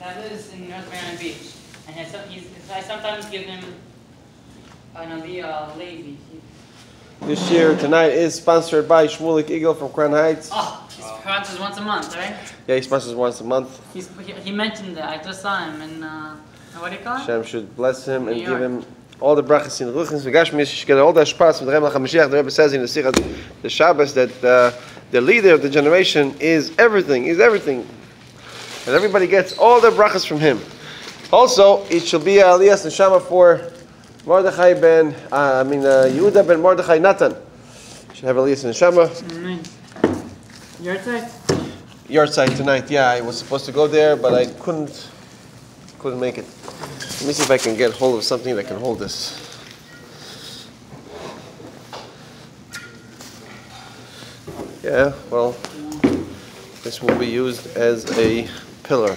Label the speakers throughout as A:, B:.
A: that lives in North Mariana Beach, and I sometimes give him an Aliyah Levi.
B: This year, tonight is sponsored by Shmulik Eagle from Crown Heights.
A: Oh, he sponsors once a month, right?
B: Yeah, he sponsors once a month.
A: He mentioned that. I just saw him in, what do you call it?
B: Hashem should bless him and give him all the brachas in the ruchins. V'gashmi should get all the shpas from the Rebbe HaMashiach. The Rebbe says in the Sichas, the Shabbos, that the leader of the generation is everything. And everybody gets all the brachas from him. Also, it shall be Aliyas Neshama for Mordechai Yehuda ben Mordechai Natan. Should have Aliyas Neshama.
A: Your side?
B: Your side tonight, yeah. I was supposed to go there, but I couldn't make it. Let me see if I can get hold of something that can hold this. Yeah, well, this will be used as a pillar.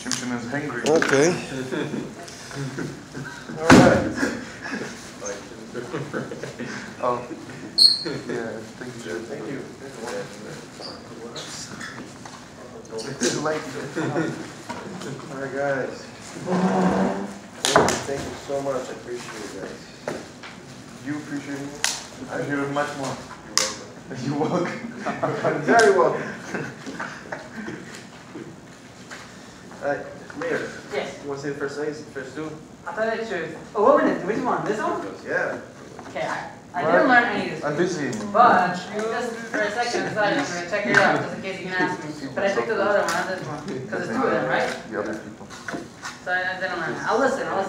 C: Chimchim is hungry.
B: Okay. All right.
C: Oh, yeah, thank you.
B: Thank you. All right, guys. Thank you so much. I appreciate it, guys.
C: You appreciate it? I appreciate it much more.
B: You're welcome. I'm very welcome. Mayor.
A: Yes.
B: You want to say the first thing? First two?
A: I thought I chose. Oh, what minute? Which one? This one?
B: Yeah.
A: Okay, I didn't learn any of this.
C: I'm busy.
A: But just for a second, I decided I'm going to check it out just in case you can ask me. But I picked the other one, not this one. Because there's two of them, right?
C: The other people.
A: So I didn't learn. I'll listen.
B: All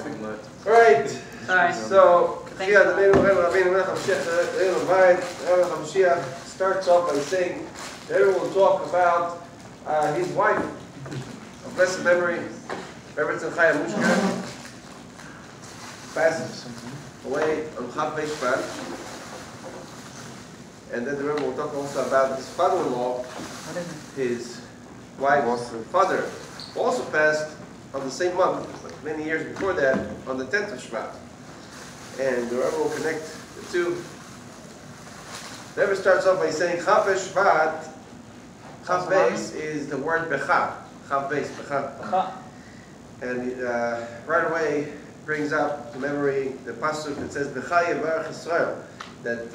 B: right.
A: Sorry.
B: So, yeah, the Rebbe HaMashiach starts off by saying, the Rebbe will talk about his wife, of blessed memory, Rebbe Eyal Elkayam, passed away on Chav Beis Shvat. And then the Rebbe will talk also about his father-in-law, his wife's father, who also passed on the same month, like many years before that, on the 10th of Shvat. And the Rebbe will connect the two. The Rebbe starts off by saying, Chav Beis Shvat, Chav Beis is the word Becha. Chav Beis, Becha. And right away brings up to memory the pasuk that says, Becha Yevarach Yisrael, that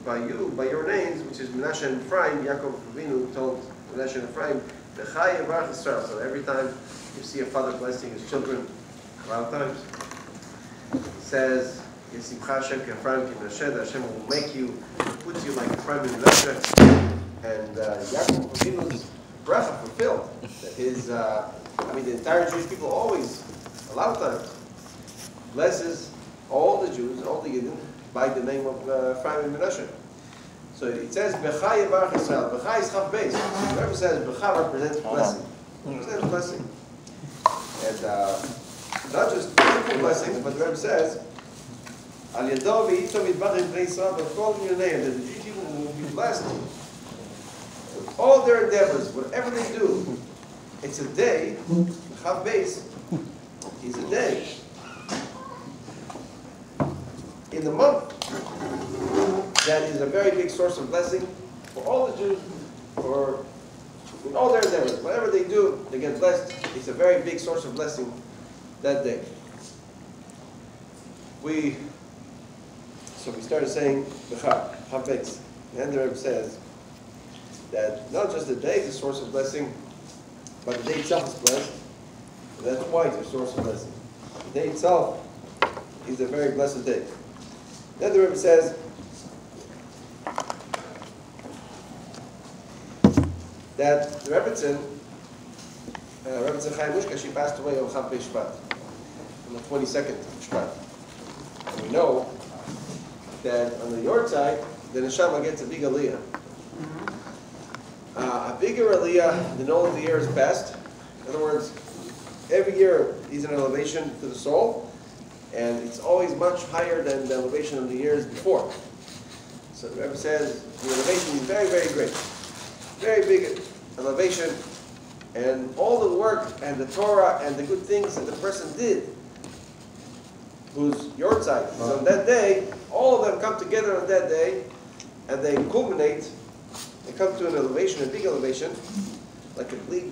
B: by your names, which is Menashe and Ephraim, Yaakov Avinu told Menashe and Ephraim, Becha Yevarach Yisrael. So every time you see a father blessing his children, a lot of times, he says, Yesimcha Hashem Ephraim Menashe, that Hashem will make you, put you like Ephraim and Menashe. And Yaakov Avinu's bracha fulfilled. That his, the entire Jewish people always, a lot of times, blesses all the Jews, all the Yidden, by the name of Ephraim and Menashe. So it says, Becha Yevarach Yisrael. Becha is Chav Beis. The Rebbe says, Becha represents blessing. Represents blessing. And not just simple blessings, but the Rebbe says, Al Yado v'yitro v'yitbach b'nei Yisrael, but call in your name, that the Jewish people will be blessed with all their endeavors, whatever they do. It's a day, Chav Beis is a day in the month that is a very big source of blessing for all the Jews, for in all their endeavors. Whatever they do, they get blessed. It's a very big source of blessing that day. We started saying Becha, Chav Beis. And the Rebbe says that not just the day is a source of blessing, but the day itself is blessed. And that's why it's a source of blessing. The day itself is a very blessed day. Then the Rebbe says that the Rebbetzin Chaim Mushka, she passed away on Chav Beis Shvat, on the 22nd of Shvat. And we know that on the Yort side, the Neshama gets a big aliyah. A bigger aliyah than all of the years past. In other words, every year is an elevation to the soul, and it's always much higher than the elevation of the years before. So the Rebbe says the elevation is very, very great. Very big elevation, and all the work and the Torah and the good things that the person did, whose Yort side is on that day, all of them come together on that day, and they culminate they come to an elevation, a big elevation, like a big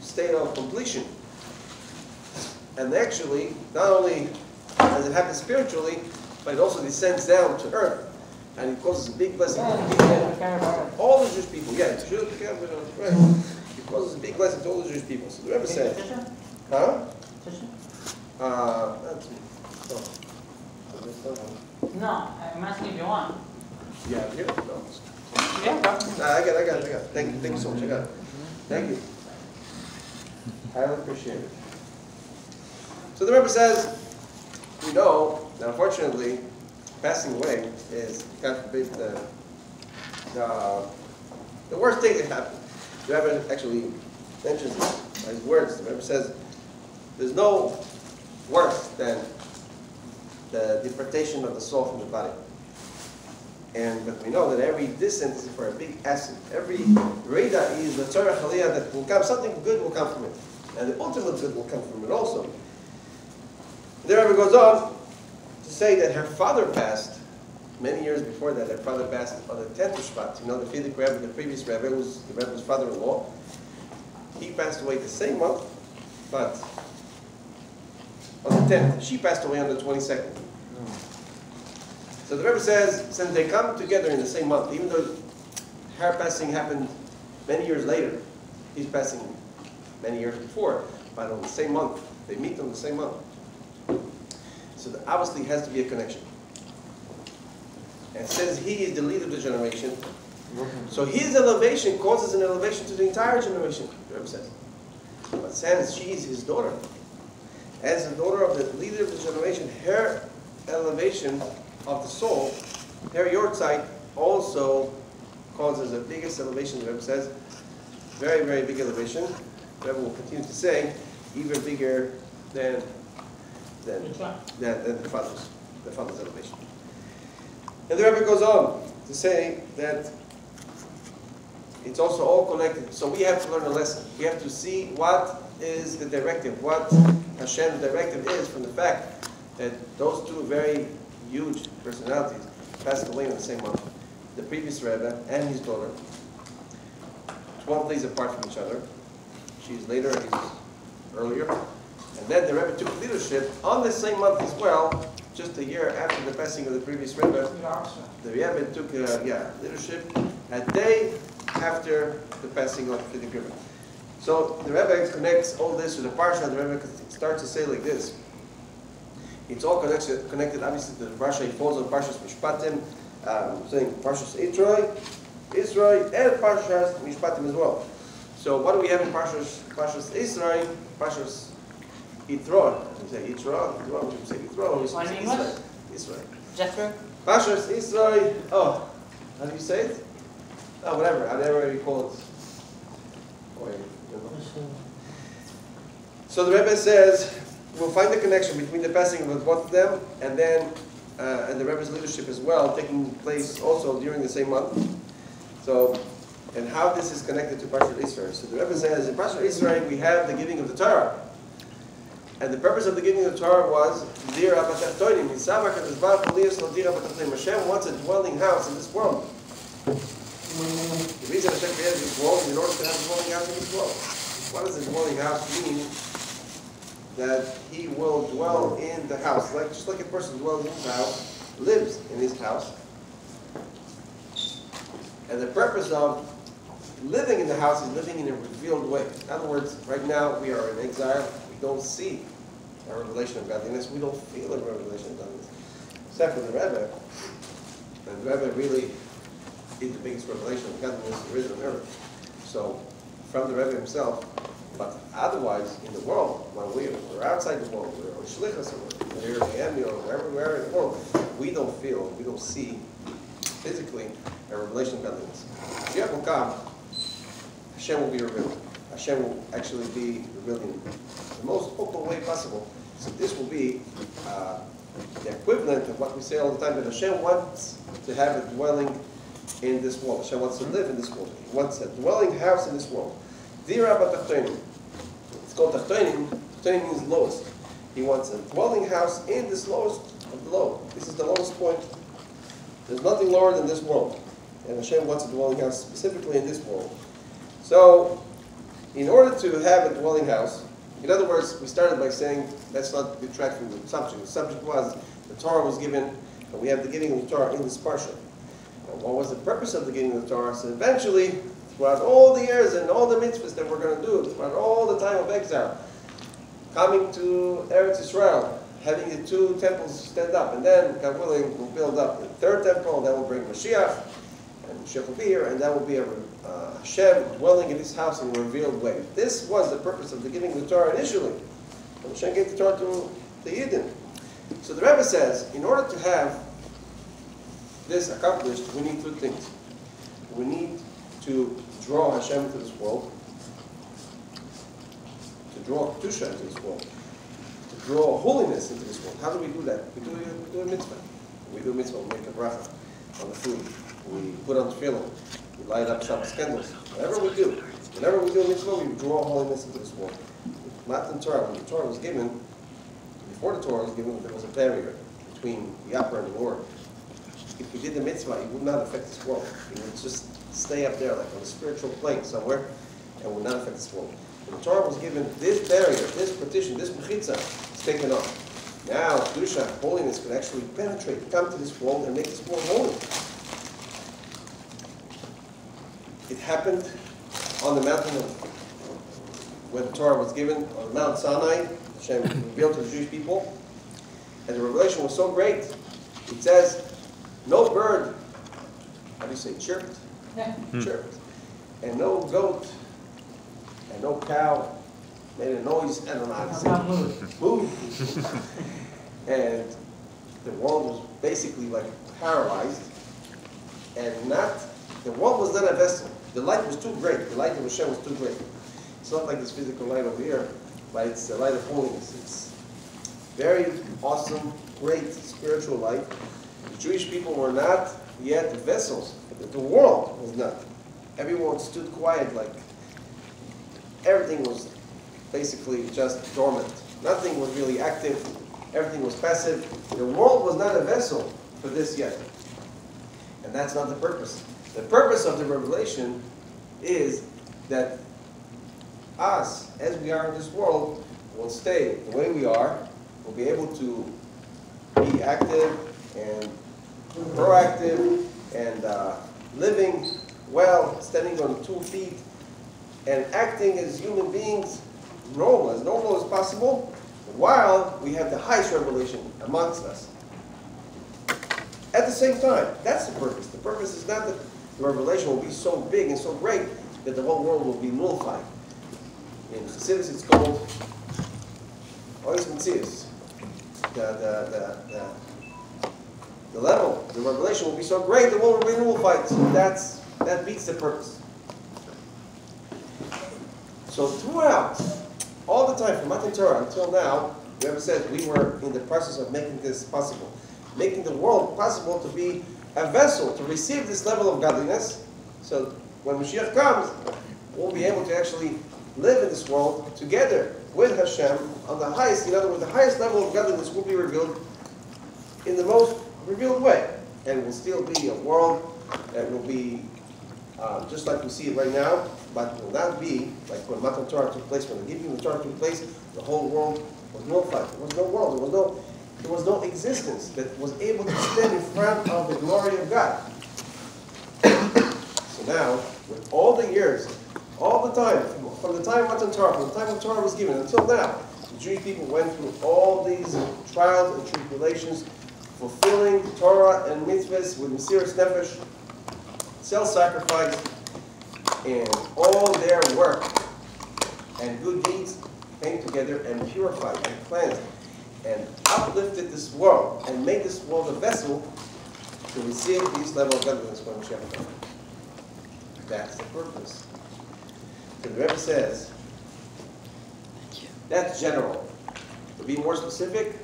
B: state of completion. And actually, not only does it happen spiritually, but it also descends down to earth. And it causes a big blessing to all the Jewish people. Yeah, it's Jewish, right. It causes a big blessing to all the Jewish people. So the Rebbe says, huh? That's me.
A: No, I'm asking if you want.
B: Yeah, here? No.
A: Yeah, go.
B: I got it. Thank you so much. I got it. Thank you. Highly appreciate it. So the Rebbe says, we know that unfortunately, passing away is, God forbid, the worst thing that happened. The Rebbe actually mentions this by his words. The Rebbe says, there's no worse than the deportation of the soul from the body. But we know that every descent is for a big acid. Every reda is the Tora Or that will come, something good will come from it. And the ultimate good will come from it also. The Rebbe goes on to say that her father passed many years before that. Her father passed on the 10th of Shvat. You know, the Fidik Rebbe, the previous Rebbe, was the Rebbe's father-in-law. He passed away the same month, but on the 10th. She passed away on the 22nd. So the Rebbe says, since they come together in the same month, even though her passing happened many years later, he's passing many years before, but on the same month, they meet on the same month. So there obviously has to be a connection. And since he is the leader of the generation, so his elevation causes an elevation to the entire generation, the Rebbe says. But since she is his daughter, as the daughter of the leader of the generation, her elevation of the soul, her yortzeit also causes the biggest elevation, the Rebbe says. Very, very big elevation. The Rebbe will continue to say, even bigger than the father's elevation. And the Rebbe goes on to say that it's also all connected. So we have to learn a lesson. We have to see what is the directive, what Hashem's directive is from the fact that those two very huge personalities passed away in the same month. The previous Rebbe and his daughter, 12 days apart from each other. She's later, he's earlier. And then the Rebbe took leadership on the same month as well, just a year after the passing of the previous Rebbe. The Rebbe took leadership a day after the passing of the Rebbe. So the Rebbe connects all this to the Parsha. The Rebbe starts to say like this. It's all connected obviously to the Parsha. He falls on Parshas Mishpatim, saying Parshas Yisro, and Parshas Mishpatim as well. So what do we have in Parshas Yisro, Parshas Yitro? We say Yitro, we say Yitro, we say Yisro.
A: Jethro?
B: Parshas Yisro, oh, how do you say it? Oh, whatever, I never recall it. So the Rebbe says, we'll find the connection between the passing of both of them and then and the Rebbe's leadership as well, taking place also during the same month. So, and how this is connected to Parshat Yisro. So the Rebbe says, in Parshat Yisro we have the giving of the Torah. And the purpose of the giving of the Torah was, Hashem wants a dwelling house in this world. The reason Hashem created this world is in order to have a dwelling house in this world. What does a dwelling house mean? That he will dwell in the house, just like a person dwells in his house, lives in his house. And the purpose of living in the house is living in a revealed way. In other words, right now we are in exile. We don't see a revelation of godliness. We don't feel a revelation of godliness. Except for the Rebbe. And the Rebbe really is the biggest revelation of godliness there is on earth. So, from the Rebbe himself. But otherwise, in the world, when we're outside the world, we're on Shlichus, or we're here in Miami, or wherever we are in the world, we don't feel, we don't see physically a revelation of godliness. Mashiach will come, Hashem will be revealed. Hashem will actually be revealed in the most open way possible. So this will be the equivalent of what we say all the time, that Hashem wants to have a dwelling in this world. Hashem wants to live in this world. He wants a dwelling house in this world. Dira b'tachtonim. It's called tachtonim. Tachtonim means lowest. He wants a dwelling house in this lowest of the low. This is the lowest point. There's nothing lower than this world. and Hashem wants a dwelling house specifically in this world. So, in order to have a dwelling house, in other words, we started by saying, let's not detract from the subject. The subject was, the Torah was given, and we have the giving of the Torah in this parsha. And what was the purpose of the giving of the Torah? So eventually, throughout all the years and all the mitzvahs that we're going to do, throughout all the time of exile, coming to Eretz Israel, having the two temples stand up, and then, God willing, we'll build up the third temple, and that will bring Mashiach, and Mashiach will be here, and that will be a Hashem dwelling in this house in a revealed way. This was the purpose of the giving of the Torah initially. And Hashem gave the Torah to the Yidden. So the Rebbe says, in order to have this accomplished, we need two things. We need to draw Hashem into this world, to draw Kedusha into this world, to draw holiness into this world. How do we do that? We do a mitzvah. We do a mitzvah, we make a bracha on the food. We put on tefillin. We light up Shabbos candles. Whatever we do, whenever we do a mitzvah, we draw holiness into this world. Matan Torah, when the Torah was given, before the Torah was given, there was a barrier between the upper and the lower. If we did the mitzvah, it would not affect this world. It would just stay up there, like on a spiritual plane somewhere, and would not affect this world. When the Torah was given, this barrier, this partition, this mechitza, is taken off. Now, Kedusha, holiness, can actually penetrate, come to this world, and make this world holy. It happened on the mountain where the Torah was given, on Mount Sinai. Hashem revealed to the Jewish people, and the revelation was so great. It says, no bird, how do you say, chirped? Chirped. And no goat, and no cow made a noise, I don't know how to say it. Moved. And the world was basically like paralyzed, and the world was not a vessel. The light was too great. The light of Hashem was too great. It's not like this physical light over here, but it's the light of holiness. It's very awesome, great spiritual light. The Jewish people were not yet vessels. The world was not. Everyone stood quiet, like everything was basically just dormant. Nothing was really active. Everything was passive. The world was not a vessel for this yet. And that's not the purpose. The purpose of the revelation is that us, as we are in this world, will stay the way we are. We'll be able to be active and proactive and living well, standing on 2 feet, and acting as human beings as normal as possible, while we have the highest revelation amongst us. At the same time, that's the purpose. The purpose is not that the revelation will be so big and so great that the whole world will be nullified. In Chassidus, it's called Ois Metzius. The level, the revelation will be so great the world will be nullified. So that beats the purpose. So throughout, all the time, from Matan Torah until now, the Rebbe says we were in the process of making this possible. Making the world possible to be a vessel, to receive this level of godliness. So when Mashiach comes, we'll be able to actually live in this world together with Hashem on the highest, in other words, the highest level of godliness will be revealed in the most revealed way. And will still be a world that will be just like we see it right now, but will not be like when Matan Torah took place, when the giving of the Torah took place, the whole world was nullified. There was no world, there was no existence that was able to stand in front of the glory of God. So now, with all the years, all the time, from the time of Matan Torah, from the time the Torah was given until now, the Jewish people went through all these trials and tribulations, fulfilling Torah and mitzvahs with Mesiras Nefesh, self-sacrifice, and all their work and good deeds came together and purified and cleansed and uplifted this world and made this world a vessel to receive this level of godliness when Mashiach comes. That's the purpose. So the Rebbe says, that's general. To be more specific,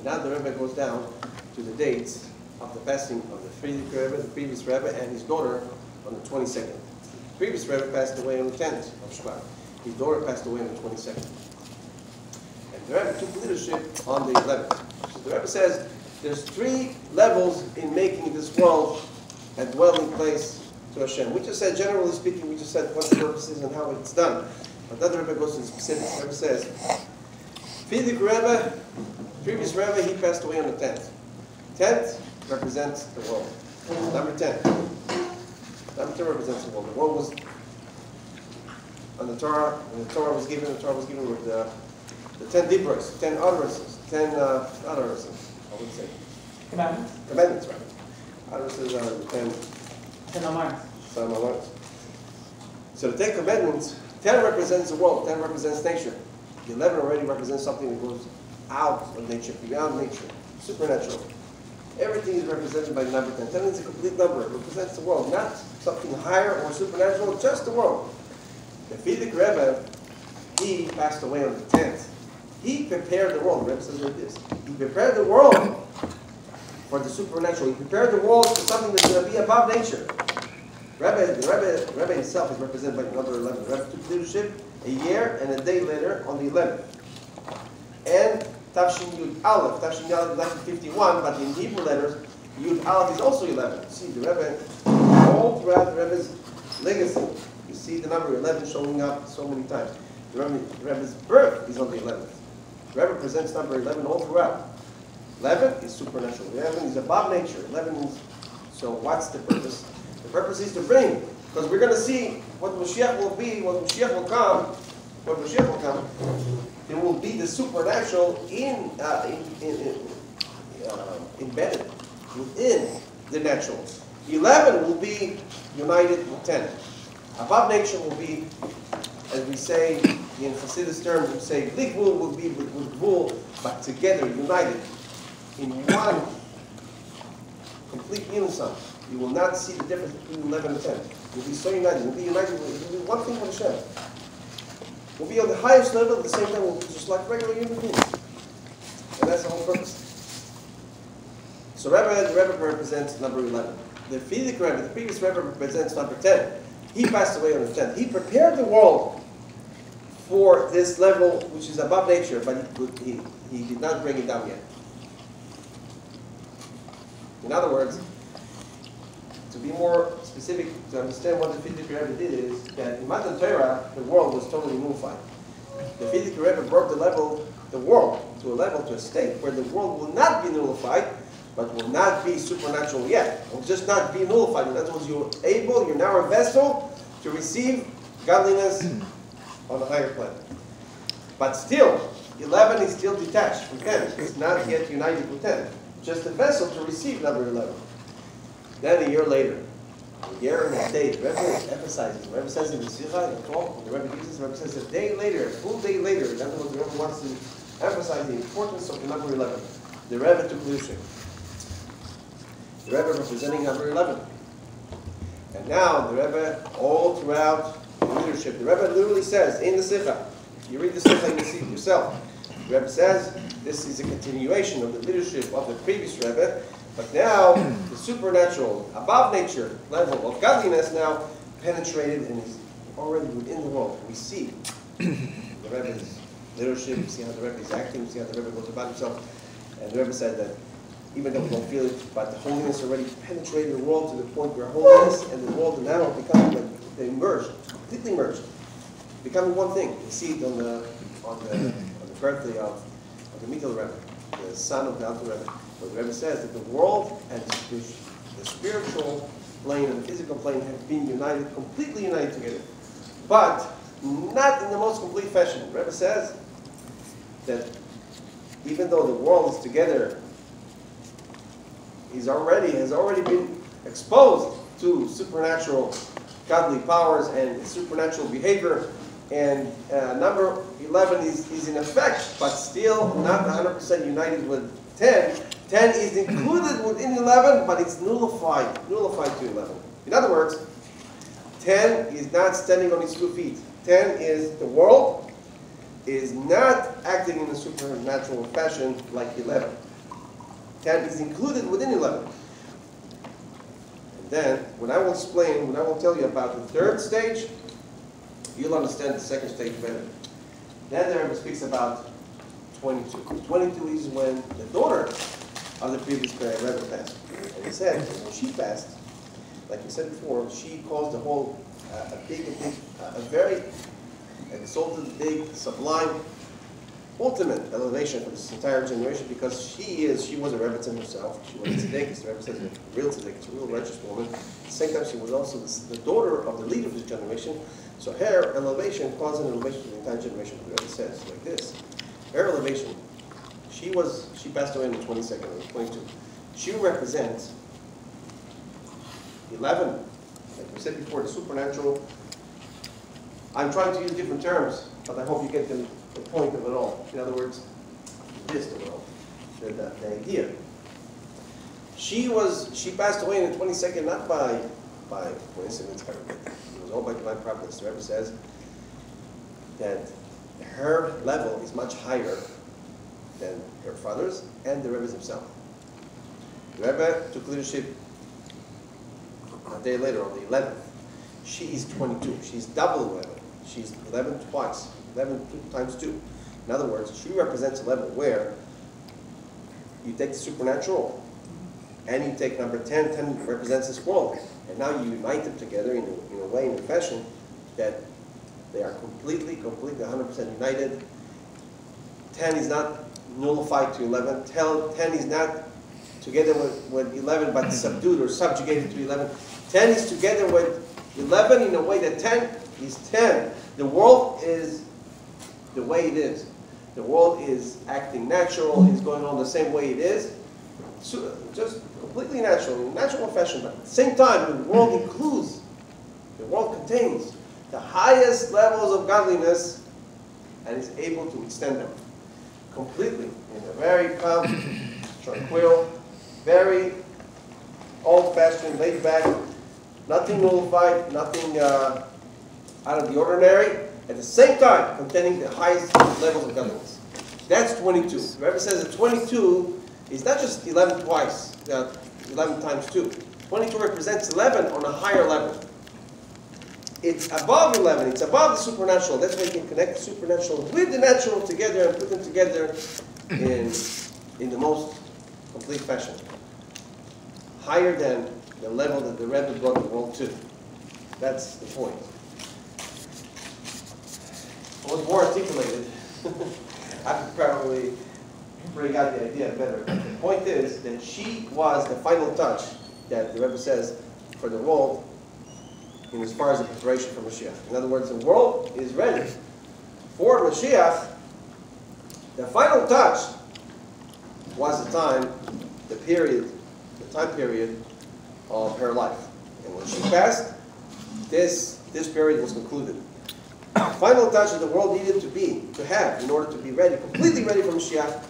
B: now the Rebbe goes down to the dates of the passing of the previous Rebbe and his daughter on the 22nd. The previous Rebbe passed away on the 10th of Shvat. His daughter passed away on the 22nd. And the Rebbe took leadership on the 11th. So the Rebbe says there's 3 levels in making this world a dwelling place to Hashem. We just said, generally speaking, we just said what the purpose is and how it's done. But then the Rebbe goes into specifics. The Rebbe says, Fidik Rebbe, previous Rebbe, he passed away on the 10th. 10th represents the world. Number 10. Number 10 represents the world. The world was on the Torah, when the Torah was given with the 10 Dibros, 10 utterances, 10 utterances, I would say.
A: Commandments?
B: Commandments, right. Utterances are the 10 Amarts. So the 10 commandments, 10 represents the world, 10 represents nature. The 11 already represents something that goes out of nature, beyond nature, supernatural. Everything is represented by the number 10. 10 is a complete number. It represents the world, not something higher or supernatural, just the world. The Fidik Rebbe, he passed away on the 10th. He prepared the world. The Rebbe says like this. He prepared the world for the supernatural. He prepared the world for something that's going to be above nature. The Rebbe himself is represented by number 11. The Rebbe took leadership a year and a day later on the 11th. And Tafshin Yud Aleph. Tafshin Yud Aleph is 1951, but in Hebrew letters, Yud Aleph is also 11. See, the Rebbe, all throughout the Rebbe's legacy, you see the number 11 showing up so many times. The Rebbe's birth is on the 11th. The Rebbe presents number 11 all throughout. 11 is supernatural. 11 is above nature. 11 is, so what's the purpose? The purpose is to bring, because we're going to see what Mashiach will be, what Mashiach will come, there will be the supernatural embedded within the natural. 11 will be united with 10. Above nature will be, as we say in Hasidus terms, we say, Likvul will be with Gvul, but together, united, in one complete unison. You will not see the difference between 11 and 10. You'll be so united. You'll be united with one thing with Hashem. We'll be on the highest level at the same time. We'll be just like regular human beings. And that's the whole purpose. So the Rebbe represents number 11. The Fidik Rebbe, the previous Rebbe, represents number 10. He passed away on the 10th. He prepared the world for this level which is above nature, but he did not bring it down yet. In other words, to be more specific, to understand what the Fidik Rebbe did is that in Matan Torah, the world was totally nullified. The Fidik Rebbe brought the world to a level, to a state where the world will not be nullified, but will not be supernatural yet. It will just not be nullified. In other words, you're now a vessel to receive godliness on a higher plane. But still, 11 is still detached from 10. It's not yet united with 10. Just a vessel to receive number 11. Then a year later, a year and a day, the Rebbe emphasizes, the Rebbe says in the Sikha, in the talk, the Rebbe gives this, the Rebbe says a day later, a full day later, in other words, the Rebbe wants to emphasize the importance of the number 11. The Rebbe took leadership. The Rebbe representing number 11. And now the Rebbe, all throughout the leadership, the Rebbe literally says in the Sikha, you read the Sikha and you see it yourself. The Rebbe says this is a continuation of the leadership of the previous Rebbe, but now the supernatural, above nature level of godliness now penetrated and is already within the world. We see the Rebbe's leadership, we see how the Rebbe is acting, we see how the Rebbe goes about himself. And the Rebbe said that even though we don't feel it, but the holiness already penetrated the world to the point where holiness and the world now are becoming like they merged, completely merged, becoming one thing. We see it on the birthday of the Mikkel Rebbe, the son of the Alter Rebbe. But the Rebbe says that the world and the spiritual plane and the physical plane have been united, completely united together, but not in the most complete fashion. The Rebbe says that even though the world is together, has already been exposed to supernatural godly powers and supernatural behavior, and number 11 is in effect, but still not 100% united with 10. 10 is included within 11, but it's nullified to 11. In other words, 10 is not standing on its 2 feet. 10 is the world is not acting in a supernatural fashion like 11. 10 is included within 11. And then, when I will tell you about the 3rd stage, you'll understand the 2nd stage better. Then the Rebbe speaks about 22. 22 is when the daughter of the previous Rebbe passed. And he said, when she passed, like we said before, she caused the whole, a very exalted, big, sublime, ultimate elevation for this entire generation, because she was a rebbetzin herself. She was a tzedekis. The Rebbe says a real tzedekis, a real righteous woman. At the same time, she was also the daughter of the leader of this generation. So her elevation caused an elevation for the entire generation. The Rebbe says like this: her elevation. She passed away on the 22nd or the 22nd. She represents 11, like we said before, the supernatural. I'm trying to use different terms, but I hope you get the point of it all. In other words, the gist of it all, the idea. She passed away on the 22nd, not by coincidence. It was all by divine providence. The Rebbe says that her level is much higher than her father's and the Rebbe's himself. The Rebbe took leadership a day later, on the 11th. She is 22. She's double 11. She's 11 twice. 11 times 2. In other words, she represents a level where you take the supernatural and you take number 10. 10 represents this world. And now you unite them together in a way, in a fashion, that they are completely, 100% united. 10 is not nullified to 11. 10 is not together with 11 but subdued or subjugated to 11. 10 is together with 11 in a way that 10 is 10. The world is the way it is. The world is acting natural, it's going on the same way it is. So just completely natural, in natural fashion, but at the same time the world contains the highest levels of godliness and is able to extend them completely in a very calm, tranquil, very old-fashioned, laid-back, nothing nullified, nothing out of the ordinary, at the same time containing the highest levels of godliness. That's 22. The Rebbe says that 22 is not just 11 twice, 11 times 2. 22 represents 11 on a higher level. It's above 11, it's above the supernatural. That's why you can connect the supernatural with the natural together and put them together in the most complete fashion. Higher than the level that the Rebbe brought the world to. That's the point. It was more articulated. I could probably bring out the idea better. The point is that she was the final touch that the Rebbe says for the world in as far as the preparation for Mashiach. In other words, the world is ready for Mashiach. The final touch was the time period of her life. And when she passed, this period was concluded. The final touch that the world needed to have in order to be ready, completely ready for Mashiach,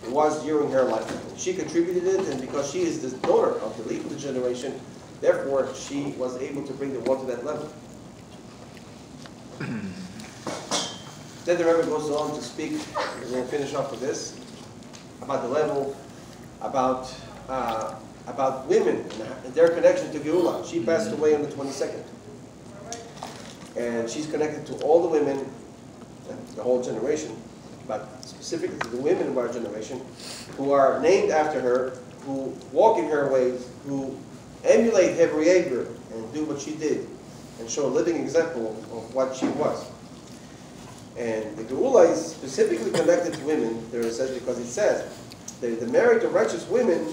B: was during her life. And she contributed it, and because she is the daughter of the leader of the generation, therefore she was able to bring the world to that level. Then the Rebbe goes on to speak, we're going to finish off with this, about the level, about women and their connection to Geula. She passed away on the 22nd. And she's connected to all the women, the whole generation, but specifically to the women of our generation, who are named after her, who walk in her ways, who emulate her behavior and do what she did, and show a living example of what she was. And the Geula is specifically connected to women, there it says, because it says, the merit of righteous women,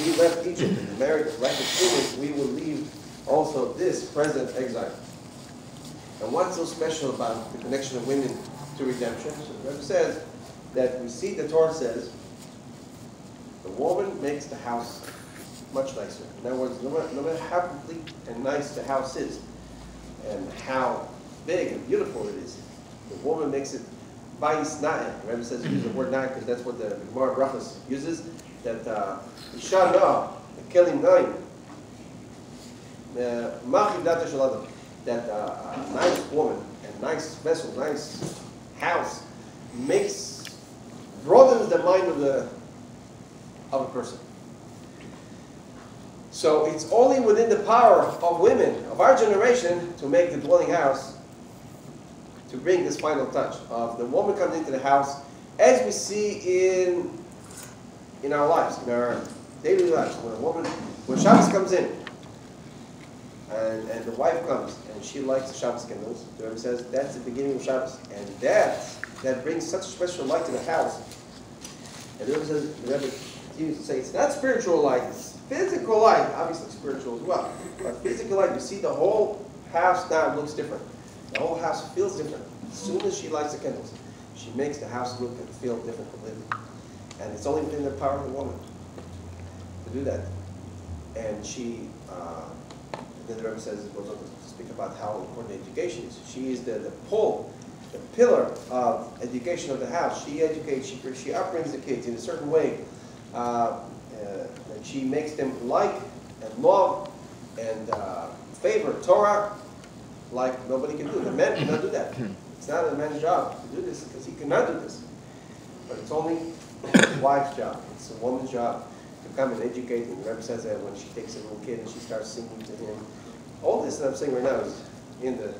B: we left Egypt, and the merit of righteous women, we will leave also this present exile. And what's so special about the connection of women to redemption? So the Rebbe says that we see the Torah says the woman makes the house much nicer. In other words, no matter how complete and nice the house is, and how big and beautiful it is, the woman makes it bayis na'eh. The Rebbe says use the word na'eh because that's what the Gemara Brachos uses. That isha na kelim na'im machid data shaladam. That a nice woman, a nice vessel, nice house broadens the mind of a person. So it's only within the power of women of our generation to make the dwelling house, to bring this final touch of the woman comes into the house, as we see in our lives, in our daily lives. When Shabbos comes in, and the wife comes, and she likes the Shabbos candles, the Rebbe says, that's the beginning of Shabbos. And that brings such special light to the house. And the Rebbe says, the Rebbe continues to say, it's not spiritual light, it's physical light, obviously spiritual as well. But physical light, you see the whole house now looks different. The whole house feels different. As soon as she lights the candles, she makes the house look and feel different completely. And it's only within the power of the woman to do that. And she, then the Rebbe says, goes on to speak about how important education is. She is the pillar of education of the house. She educates, she upbrings the kids in a certain way. And she makes them like and love and favor Torah like nobody can do. The man cannot do that. It's not a man's job to do this because he cannot do this. But it's only his wife's job. It's a woman's job to come and educate. And the Rebbe says that when she takes a little kid and she starts singing to him. All this that I'm saying right now is in the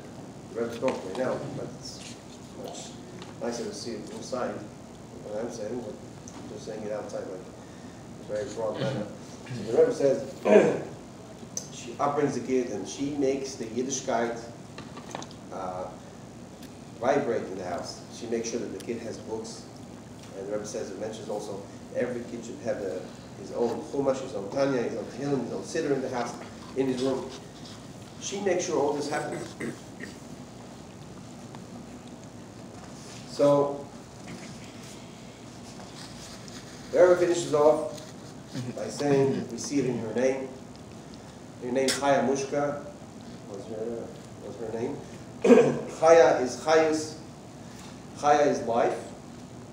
B: Rebbe's book right now, but it's much nicer to see it inside what I'm saying, but I'm just saying it outside like a very strong manner. So the Rebbe says she upbrings the kid and she makes the Yiddishkeit vibrate in the house. She makes sure that the kid has books. And the Rebbe says, it mentions also, every kid should have his own chumash, his own tanya, his own tehillim, his own siddur in the house, in his room. She makes sure all this happens. So, the Rebbe finishes off by saying that we see it in her name. Her name, Chaya Mushka, was her name. Chaya is Chayus. Chaya is life.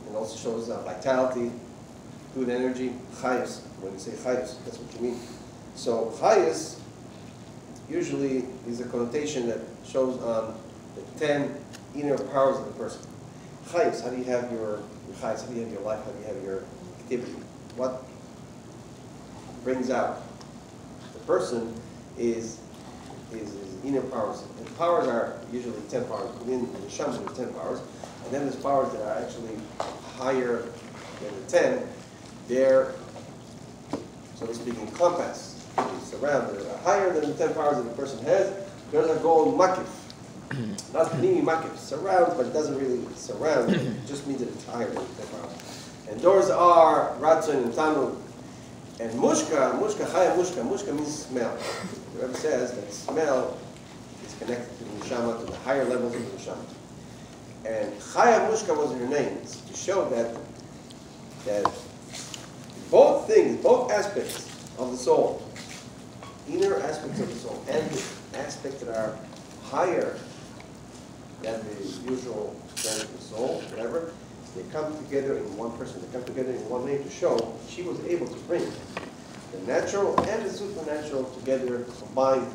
B: It also shows vitality, good energy. Chayus. When you say Chayus, that's what you mean. So Chayus usually is a connotation that shows on the 10 inner powers of the person. Chayus, how do you have your Chayus? How do you have your life? How do you have your activity? What brings out the person is inner powers. And powers are usually 10 powers. Within the neshama there's 10 powers. And then there's powers that are actually higher than the 10. They're, so to speak, encompass, surround. They're higher than the 10 powers that the person has. Those are called makif. Not panimi makif. Surrounds, but it doesn't really surround. It just means that it's higher than the 10 powers. And doors are ratzon and tanug. And mushka, chaya mushka means smell. The Rebbe says that smell is connected to the neshama, to the higher levels of the neshama. And chaya mushka was her name, to show that both things, both aspects of the soul, inner aspects of the soul, and the aspects that are higher than the usual strength of the soul, whatever, they come together in one person, they come together in one name to show she was able to bring the natural and the supernatural together, combined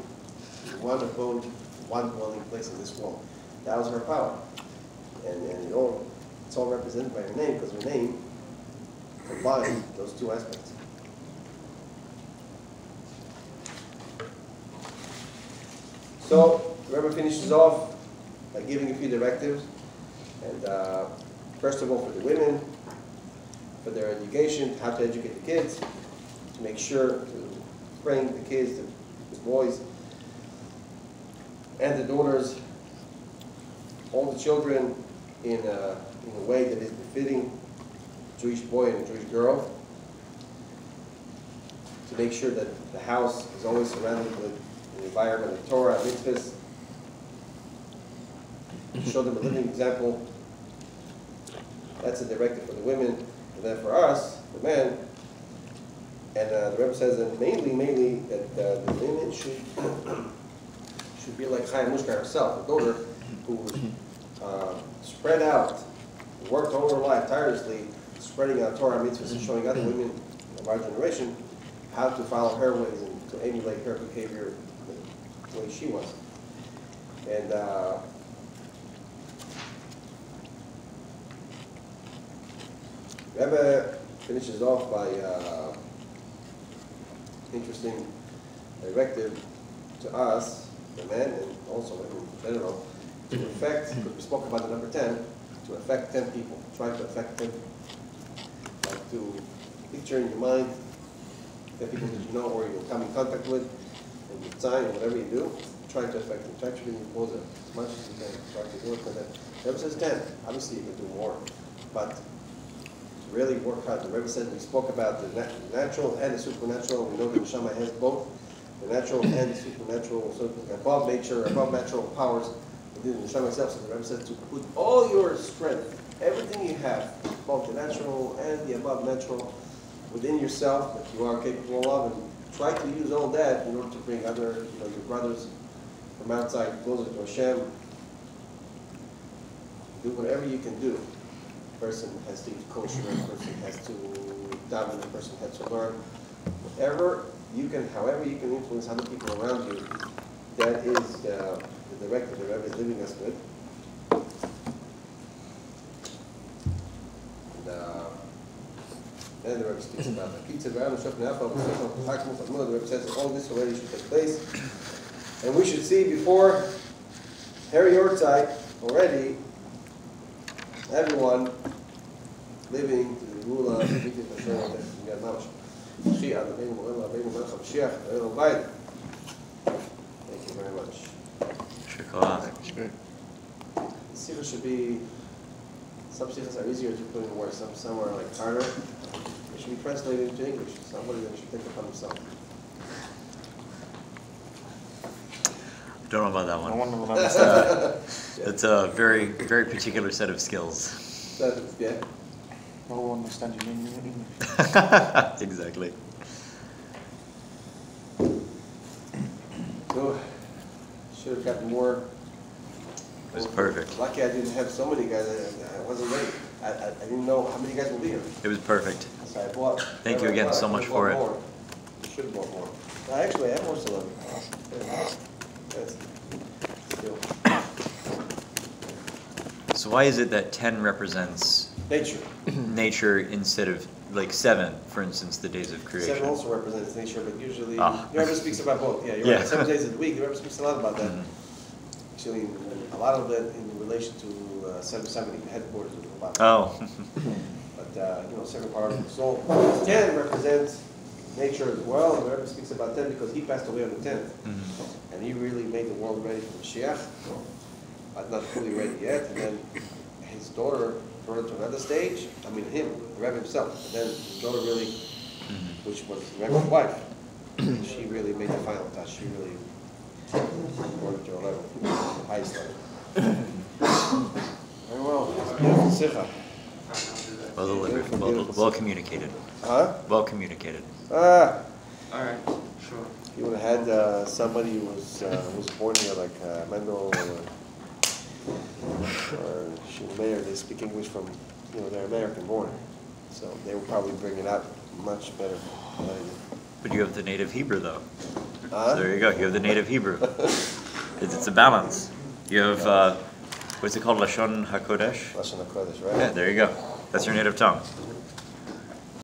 B: in one abode, one dwelling place in this world. That was her power. And it's all represented by her name, because her name combines those two aspects. So, the Rebbe finishes off by giving a few directives. And first of all, for the women, for their education, how to educate the kids, to make sure to bring the kids, the boys, and the daughters, all the children in a way that is befitting a Jewish boy and a Jewish girl, to make sure that the house is always surrounded with an environment of Torah, mitzvahs, to show them a living example. That's a directive for the women, and then for us, the men. And the Rebbe says that mainly that the women should be like Chaya Mushka herself, the daughter, who spread out, worked all her life tirelessly, spreading out Torah mitzvahs and showing other women of our generation how to follow her ways and to emulate her behavior the way she was. And Rebbe finishes off by interesting directive to us, the men, and also women in general, to affect, because we spoke about the number 10, to affect 10 people. Try to affect 10 people. Like to picture in your mind the people that you know or you'll come in contact with, in the time, whatever you do, try to affect them. Try to bring your closer as much as you can. Try to do it. And then the Rebbe says 10. Obviously, you can do more. But to really work hard, the Rebbe said we spoke about the natural and the supernatural. We know that Neshama has both the natural and the supernatural, so above nature, above natural powers within the Neshama itself. So the Rebbe says to put all your strength, everything you have, both the natural and the above natural, within yourself that you are capable of, and try to use all that in order to bring other, your brothers from outside closer to Hashem. Do whatever you can do. A person has to eat kosher, a person has to daven, a person has to learn. Whatever you can, however you can influence other people around you, that is the directive the Rebbe is leaving us with. And the Rebbe speaks about that. The Rebbe says that all this already should take place. And we should see before Harry Yortzeit already everyone living to the Gula, Thank you very much. Sicha should be, some sichas are easier to put in words, some are like harder. It should be translated into English. Somebody that should think upon himself.
D: Don't know about that one.
C: I wonder what I'm
D: It's a very, very particular set of skills.
B: Yeah.
C: I will understand you in English.
D: Exactly.
B: So, should have gotten more.
D: It was perfect.
B: Lucky I didn't have so many guys. I wasn't ready. I didn't know how many guys will be here.
D: It was perfect.
B: So I bought.
D: Thank you again so much for it.
B: I should have bought more. Actually, I have more still. Yes. Still.
D: So why is it that 10 represents
B: Nature.
D: nature instead of like 7, for instance, the days of creation?
B: 7 also represents nature, but usually
D: Ah.
B: the Rebbe speaks about both. Yeah, you're
D: Yeah.
B: right. 7 days of the week, the Rebbe speaks a lot about that.
D: Mm-hmm.
B: Actually, a lot of that in relation to 770, the headquarters of the Bible.
D: Oh.
B: But 7 part of the soul. 10 represents nature as well, and the Rebbe speaks about 10 because he passed away on the 10th.
D: Mm-hmm.
B: And he really made the world ready for Mashiach, but not fully ready yet. And then his daughter brought it to another stage. I mean, the Rebbe himself. And then his daughter really, which was the Rebbe's wife, she really made the final touch. She really brought it to a level, the highest level. Very well. Beautiful sikha.
D: Well delivered. Well communicated.
B: Huh?
D: Well communicated.
B: Ah.
E: All right, sure.
B: You would have had somebody who was born here, like Mendel or Shulmeyer. They speak English from, they're American born, so they would probably bring it out much better than I do.
D: But you have the native Hebrew, though.
B: Huh?
D: So there you go. You have the native Hebrew. It's a balance. You have, what's it called? Lashon HaKodesh?
B: Lashon HaKodesh, right?
D: Yeah, there you go. That's your native tongue.